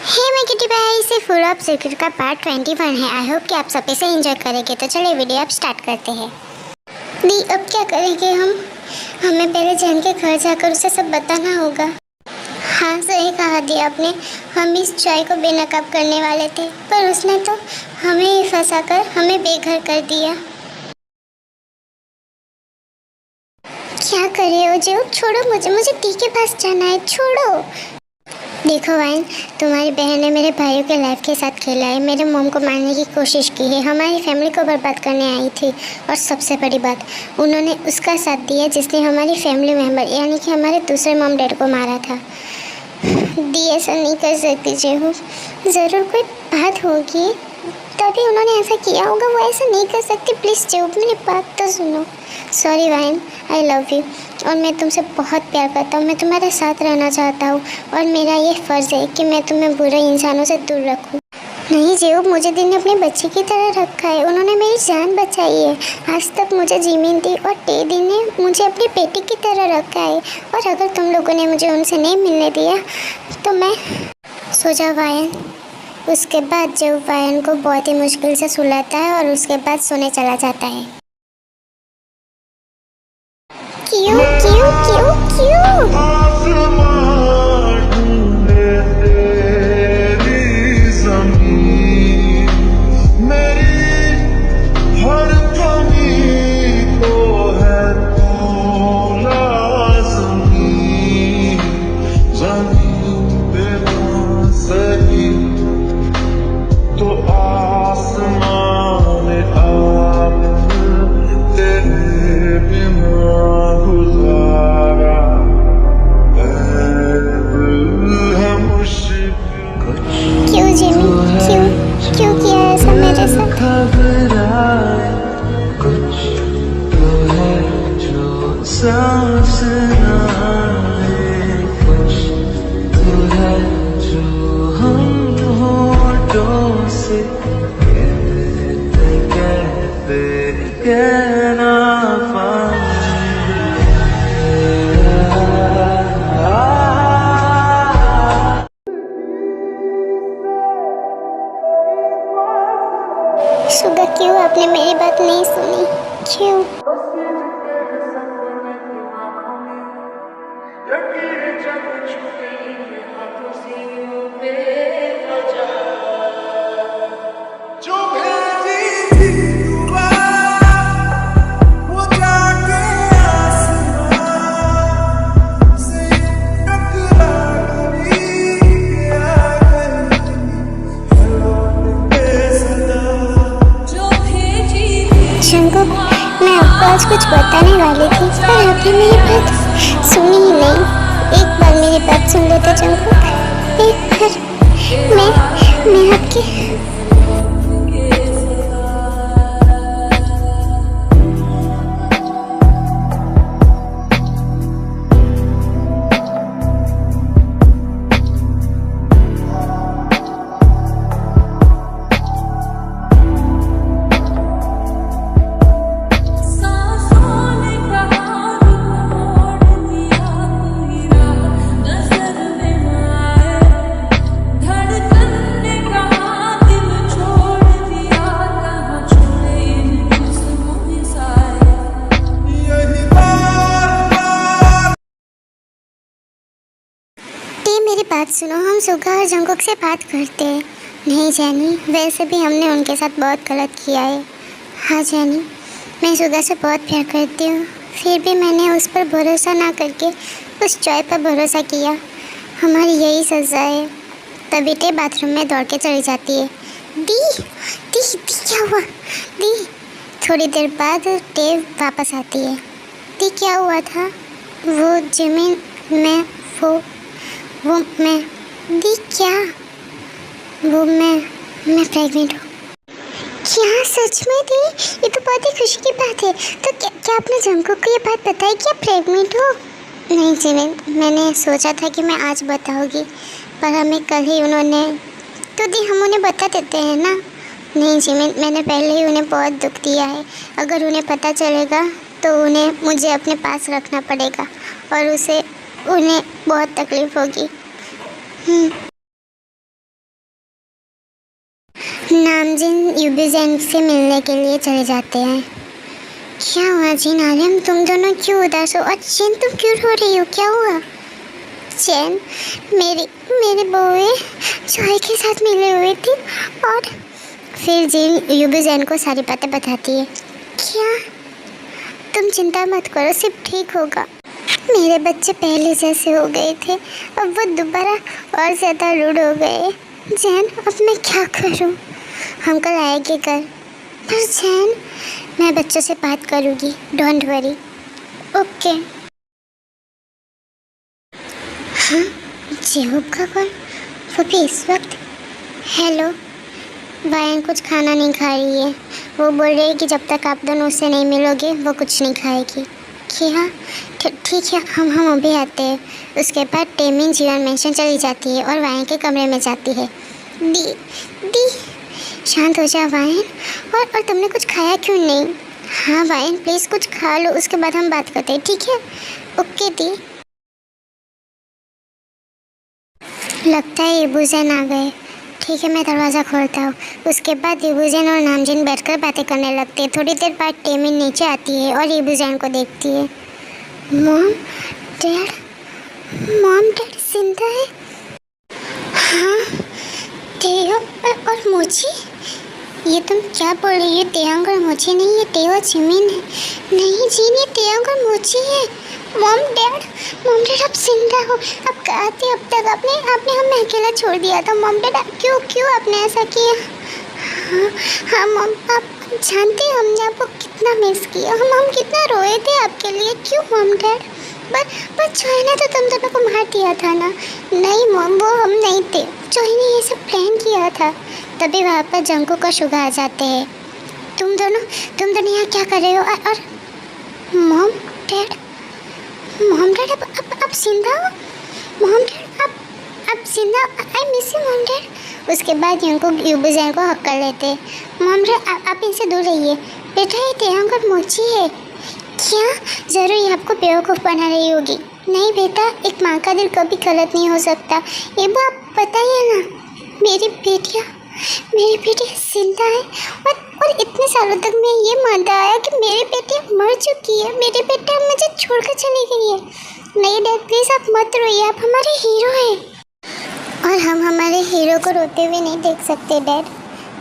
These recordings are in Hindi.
हे मैं किटी भाई से फुल ऑफ सीक्रेट का पार्ट 21 है। आई होप कि आप सब इसे एंजॉय करेंगे। तो चलिए वीडियो अब स्टार्ट करते हैं। दी अब क्या करेंगे हम? हमें पहले जैन के घर जाकर उसे सब बताना होगा। हाँ सही कहा दी आपने। हम इस चाय को बेनकाब करने वाले थे, पर उसने तो हमें ही फंसाकर हमें बेघर कर दिया। क्या करे हो जो? छोड़ो मुझे, मुझे टी के पास जाना है, छोड़ो। देखो वाइन, तुम्हारी बहन ने मेरे भाइयों के लाइफ के साथ खेला है, मेरे मॉम को मारने की कोशिश की है, हमारी फैमिली को बर्बाद करने आई थी। और सबसे बड़ी बात, उन्होंने उसका साथ दिया जिसने हमारी फैमिली मेम्बर यानी कि हमारे दूसरे मॉम डैड को मारा था। दी ऐसा नहीं कर सकती जेहू, ज़रूर कोई बात होगी तभी उन्होंने ऐसा किया होगा। वो ऐसा नहीं कर सकती। प्लीज़ जेहू मेरी बात तो सुनो। Sorry wine, I love you और मैं तुमसे बहुत प्यार करता हूँ। मैं तुम्हारे साथ रहना चाहता हूँ और मेरा ये फ़र्ज़ है कि मैं तुम्हें बुरे इंसानों से दूर रखूँ। नहीं जेहू, मुझे दी ने अपने बच्चे की तरह रखा है। उन्होंने मेरी जान बचाई है। आज तक मुझे जीवन दी और दी ने मुझे अपनी बेटी की तरह रखा है। और अगर तुम लोगों ने मुझे उनसे नहीं मिलने दिया तो मैं सो जा वाइन। उसके बाद जेहू वाइन को बहुत ही मुश्किल से सुलाता है और उसके बाद सोने चला जाता है। क्यों क्यों क्यों क्यों? क्यों किया ऐसा मेरे साथ? कुछ तो है जो सांस ना ले, कुछ तो है जो हम होठों से कहते कहते कह ना पाए। सुगा क्यों आपने मेरी बात नहीं सुनी? क्यों? जंगकुक, मैं आपको आज कुछ बताने वाली थी पर आपने मेरी बात सुनी ही नहीं। एक बार मेरी बात सुन लेते जंगकुक, एक बार। मैं आपकी मेरी बात सुनो। हम सुगा और जंगकुक से बात करते हैं। नहीं जैनी, वैसे भी हमने उनके साथ बहुत गलत किया है। हाँ जैनी, मैं सुगा से बहुत प्यार करती हूँ, फिर भी मैंने उस पर भरोसा ना करके उस चाय पर भरोसा किया। हमारी यही सज़ा है। तभी टे बाथरूम में दौड़ के चली जाती है। दी दी दी क्या हुआ? दी थोड़ी देर बाद टे वापस आती है। दी क्या हुआ था? वो जमीन में वो मैं दी क्या? वो मैं प्रेग्नेंट हूँ। क्या सच में दी? ये तो बहुत ही खुशी की बात है। तो क्या आपने जंगकुक को ये बात बताई कि आप प्रेग्नेंट हो? नहीं जिमिन, मैंने सोचा था कि मैं आज बताऊंगी पर हमें कल ही उन्होंने तो दी हम उन्हें बता देते हैं ना। नहीं जिमिन, मैंने पहले ही उन्हें बहुत दुख दिया है। अगर उन्हें पता चलेगा तो उन्हें मुझे अपने पास रखना पड़ेगा और उन्हें बहुत तकलीफ़ होगी। नामजीन यूबीजेन से मिलने के लिए चले जाते हैं। क्या हुआ जीन आलिम, तुम दोनों क्यों उदास हो? और चैन तुम क्यों रो रही हो, क्या हुआ? चैन, मेरी बहू जॉय के साथ मिली हुई थी। और फिर जीन यूबीजेन को सारी बातें बताती है। क्या? तुम चिंता मत करो, सब ठीक होगा। मेरे बच्चे पहले जैसे हो गए थे, अब वो दोबारा और ज़्यादा रूड हो गए। जैन, अब मैं क्या करूं? हम कल आएंगे घर। पर जैन, मैं बच्चों से बात करूंगी, डोंट वरी। ओके। हाँ, जेहूब का कॉल? वो भी इस वक्त? हेलो। वायन कुछ खाना नहीं खा रही है। वो बोल रही है कि जब तक आप दोनों उससे नहीं मिलोगे वो कुछ नहीं खाएगी। क्या? ठीक है, हम अभी आते हैं। उसके बाद टेमिन जीवन मेंशन चली जाती है और वायन के कमरे में जाती है। दी शांत हो जा वायन। और तुमने कुछ खाया क्यों नहीं? हाँ वायन, प्लीज़ कुछ खा लो, उसके बाद हम बात करते हैं, ठीक है? ओके दी। लगता है इबुजेन आ गए। ठीक है, मैं दरवाज़ा खोलता हूँ। उसके बाद इबुजेन और नामजीन बैठकर बातें करने लगते हैं। थोड़ी देर बाद टेमिन नीचे आती है और इबुजेन को देखती है। मॉम डैड जिंदा है? हाँ, तेयो और मोची? ये तुम क्या बोल रही हो? तेयांग और मोची नहीं, ये तेयो और जिमिन है। नहीं जीन, ये तेयांग और मोची है। मॉम डैड आप जिंदा हो? आप कहाँ थे अब तक? आपने हमें अकेला छोड़ दिया था। मॉम डैड क्यों आपने ऐसा किया? हाँ मॉम, आप जानते हैं हमने आपको कितना मिस किया। हम कितना रोए थे आपके लिए। क्यों मॉम डैड? पर चोई ने तो तुम दोनों को मार दिया था ना? नहीं मॉम, वो हम नहीं थे। चोई ने ये सब प्लान किया था। तभी वहाँ पर जंगकुक और शुगा आ जाते हैं। तुम दोनों यहाँ क्या कर रहे हो? और मॉम डैड अब जिंदा हो? मॉम डैड अब जिंदा? I miss you mom dad. उसके बाद जंगकुक यूबीजेन को हक कर लेते। मॉम डैड आप इनसे दूर रहिए। बेटा ये तेयांग और मोची है। क्या? ज़रूर ये आपको बेवकूफ़ बना रही होगी। नहीं बेटा, एक माँ का दिल कभी गलत नहीं हो सकता। ये वो आप बताइए ना, मेरी बेटी जिंदा है। और इतने सालों तक मैं ये मानता आया कि मेरी बेटी मर चुकी है। मेरी बेटी मुझे छोड़कर चली गई है। नहीं डैड, प्लीज़ आप मत रोइए, आप हमारे हीरो हैं। और हम हमारे हीरो को रोते हुए नहीं देख सकते डैड।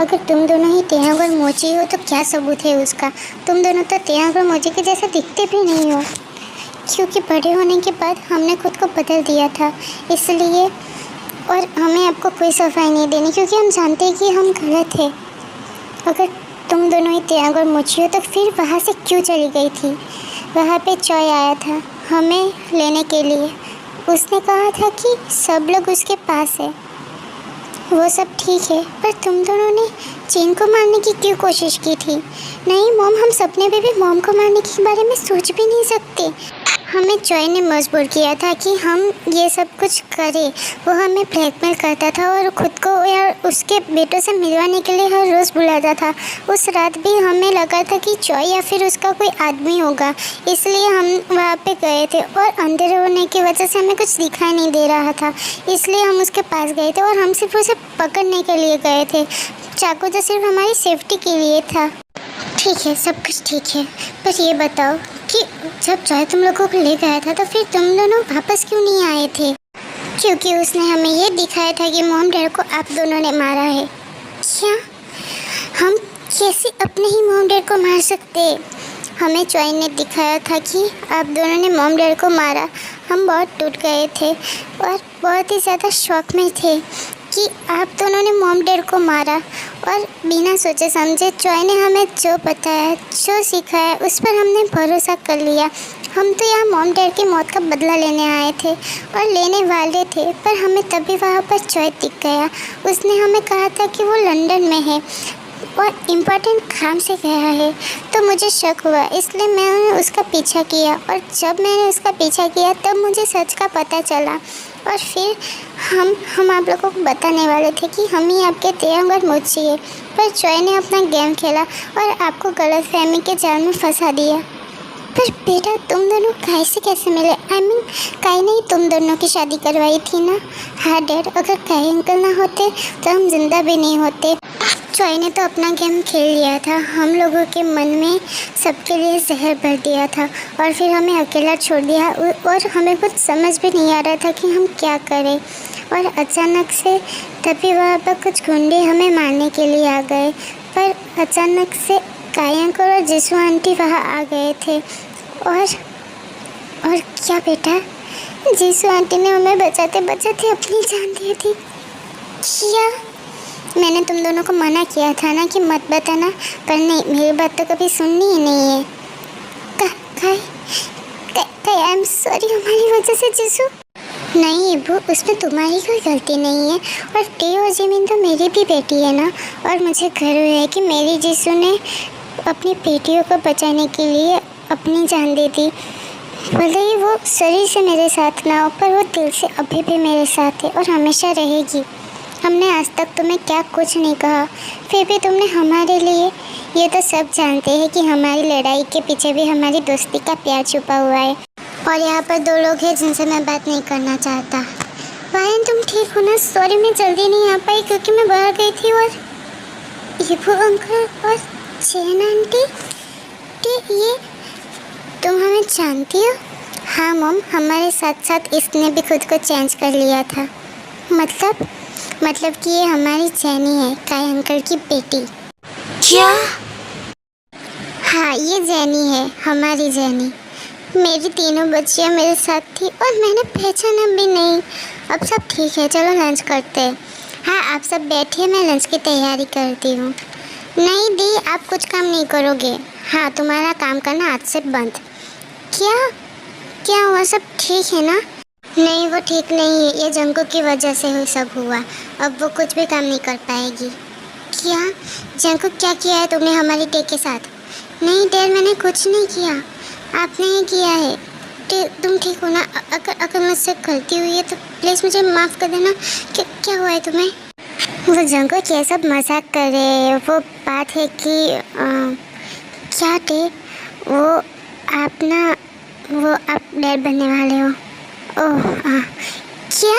अगर तुम दोनों ही तेयांग और मोची हो तो क्या सबूत है उसका? तुम दोनों तो तेयांग और मोची के जैसे दिखते भी नहीं हो। क्योंकि बड़े होने के बाद हमने खुद को बदल दिया था, इसलिए। और हमें आपको कोई सफाई नहीं देनी, क्योंकि हम जानते हैं कि हम गलत थे। अगर तुम दोनों ही तेयांग और मोची हो तो फिर वहाँ से क्यों चली गई थी? वहाँ पे चॉय आया था हमें लेने के लिए। उसने कहा था कि सब लोग उसके पास है। वो सब ठीक है, पर तुम दोनों ने चीन को मारने की क्यों कोशिश की थी? नहीं मॉम, हम सपने में भी मॉम को मारने के बारे में सोच भी नहीं सकते। हमें चॉय ने मजबूर किया था कि हम ये सब कुछ करें। वो हमें ब्लैकमेल करता था और ख़ुद को या उसके बेटों से मिलवाने के लिए हर रोज़ बुलाता था। उस रात भी हमें लगा था कि चॉय या फिर उसका कोई आदमी होगा, इसलिए हम वहाँ पे गए थे। और अंधेरे होने की वजह से हमें कुछ दिखाई नहीं दे रहा था, इसलिए हम उसके पास गए थे। और हम सिर्फ उसे पकड़ने के लिए गए थे। चाकू तो सिर्फ हमारी सेफ्टी के लिए था। ठीक है, सब कुछ ठीक है, पर ये बताओ कि जब चॉय तुम लोगों को ले गया था तो फिर तुम दोनों वापस क्यों नहीं आए थे? क्योंकि उसने हमें ये दिखाया था कि मॉम डैड को आप दोनों ने मारा है। क्या? हम कैसे अपने ही मॉम डैड को मार सकते? हमें चॉय ने दिखाया था कि आप दोनों ने मॉम डैड को मारा। हम बहुत टूट गए थे और बहुत ही ज़्यादा शौक में थे कि आप दोनों ने मॉम डैड को मारा। और बिना सोचे समझे चॉय ने हमें जो बताया, जो सिखाया, उस पर हमने भरोसा कर लिया। हम तो यहाँ मॉम डैड की मौत का बदला लेने आए थे और लेने वाले थे, पर हमें तभी वहाँ पर चॉय दिख गया। उसने हमें कहा था कि वो लंदन में है और इम्पोर्टेंट काम से गया है। तो मुझे शक हुआ, इसलिए मैंने उसका पीछा किया। और जब मैंने उसका पीछा किया तब मुझे सच का पता चला। और फिर हम आप लोगों को बताने वाले थे कि हम ही आपके तेयांग और मोची है, पर चॉय ने अपना गेम खेला और आपको गलतफहमी के जाल में फंसा दिया। पर बेटा तुम दोनों काहे से कैसे मिले? आई मीन काहे नहीं तुम दोनों की शादी करवाई थी ना? हाँ डैड, अगर काहे अंकल ना होते तो हम जिंदा भी नहीं होते। चॉय ने तो अपना गेम खेल लिया था, हम लोगों के मन में सबके लिए जहर भर दिया था और फिर हमें अकेला छोड़ दिया और हमें कुछ समझ भी नहीं आ रहा था कि हम क्या करें। और अचानक से तभी वहाँ पर कुछ गुंडे हमें मारने के लिए आ गए, पर अचानक से काया अंकल और जिसू आंटी वहाँ आ गए थे। और क्या बेटा, जिसू आंटी ने हमें बचाते बचाते अपनी जान दी थी। क्या? मैंने तुम दोनों को मना किया था ना कि मत बताना, पर नहीं, मेरी बात तो कभी सुननी ही नहीं है। आई एम सॉरी हमारी वजह से जिसू। नहीं इबू, उसमें तुम्हारी कोई गलती नहीं है और टे और जिमिन तो मेरी भी बेटी है ना। और मुझे गर्व है कि मेरी जिसू ने अपनी बेटियों को बचाने के लिए अपनी जान दे दी। भले ही वो शरीर से मेरे साथ ना हो, पर वो दिल से अभी भी मेरे साथ है और हमेशा रहेगी। हमने आज तक तुम्हें क्या कुछ नहीं कहा, फिर भी तुमने हमारे लिए, ये तो सब जानते हैं कि हमारी लड़ाई के पीछे भी हमारी दोस्ती का प्यार छुपा हुआ है। और यहाँ पर दो लोग हैं जिनसे मैं बात नहीं करना चाहता। वायन तुम ठीक हो ना? सॉरी मैं जल्दी नहीं आ पाई क्योंकि मैं बाहर गई थी। और इबू अंकल और चैन आंटी, ये तुम हमें जानती हो? हाँ मॉम, हमारे साथ साथ इसने भी खुद को चेंज कर लिया था। मतलब कि ये हमारी जैनी है, काय अंकल की बेटी। क्या? हाँ ये जैनी है, हमारी जैनी। मेरी तीनों बच्चियाँ मेरे साथ थी और मैंने पहचाना भी नहीं। अब सब ठीक है, चलो लंच करते हैं। हाँ आप सब बैठिए, मैं लंच की तैयारी करती हूँ। नहीं दी, आप कुछ काम नहीं करोगे। हाँ तुम्हारा काम करना आज से बंद। क्या हुआ, सब ठीक है ना? नहीं वो ठीक नहीं है, ये जंगू की वजह से वो सब हुआ। अब वो कुछ भी काम नहीं कर पाएगी। क्या जंगू, क्या किया है तुमने हमारी टे के साथ? नहीं डैड, मैंने कुछ नहीं किया, आपने ही किया है। टे तुम ठीक हो ना? अगर मुझसे गलती हुई है तो प्लीज़ मुझे माफ़ कर देना। क्या हुआ है तुम्हें? वो जंगू ये सब मजाक कर रहे हैं। वो बात है कि क्या टे, वो आप डैड बनने वाले हो। ओह क्या?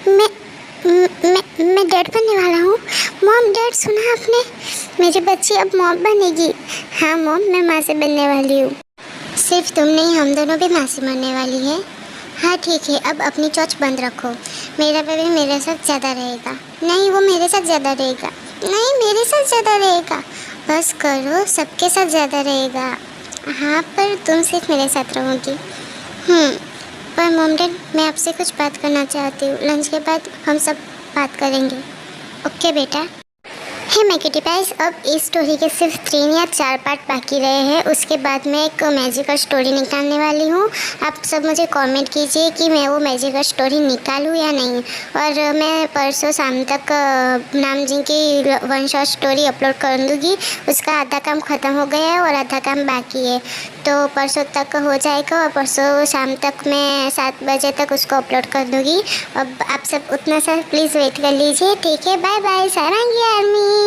मैं डैड बनने वाला हूँ? मॉम डैड सुना आपने, मेरी बच्ची अब मॉम बनेगी। हाँ मॉम, मैं माँ से बनने वाली हूँ। सिर्फ तुम नहीं, हम दोनों भी माँ से बनने वाली है। हाँ ठीक है, अब अपनी चोंच बंद रखो। मेरा बेबी मेरे साथ ज़्यादा रहेगा। नहीं वो मेरे साथ ज़्यादा रहेगा। नहीं मेरे साथ ज़्यादा रहेगा। बस करो, सबके साथ ज़्यादा रहेगा। हाँ पर तुम सिर्फ मेरे साथ रहोगी। पर मॉम डैड, मैं आपसे कुछ बात करना चाहती हूँ। लंच के बाद हम सब बात करेंगे। ओके बेटा। हे मैं किटी पाइस, अब इस स्टोरी के सिर्फ 3 या 4 पार्ट बाकी रहे हैं। उसके बाद मैं एक मैजिकल स्टोरी निकालने वाली हूँ। आप सब मुझे कमेंट कीजिए कि मैं वो मैजिकल स्टोरी निकालूँ या नहीं। और मैं परसों शाम तक नाम जी की 1 शॉट स्टोरी अपलोड कर दूँगी। उसका आधा काम ख़त्म हो गया है और आधा काम बाकी है, तो परसों तक हो जाएगा। और परसों शाम तक मैं 7 बजे तक उसको अपलोड कर दूँगी। अब आप सब उतना सा प्लीज़ वेट कर लीजिए। ठीक है, बाय बाय, सारंगी आर्मीज़।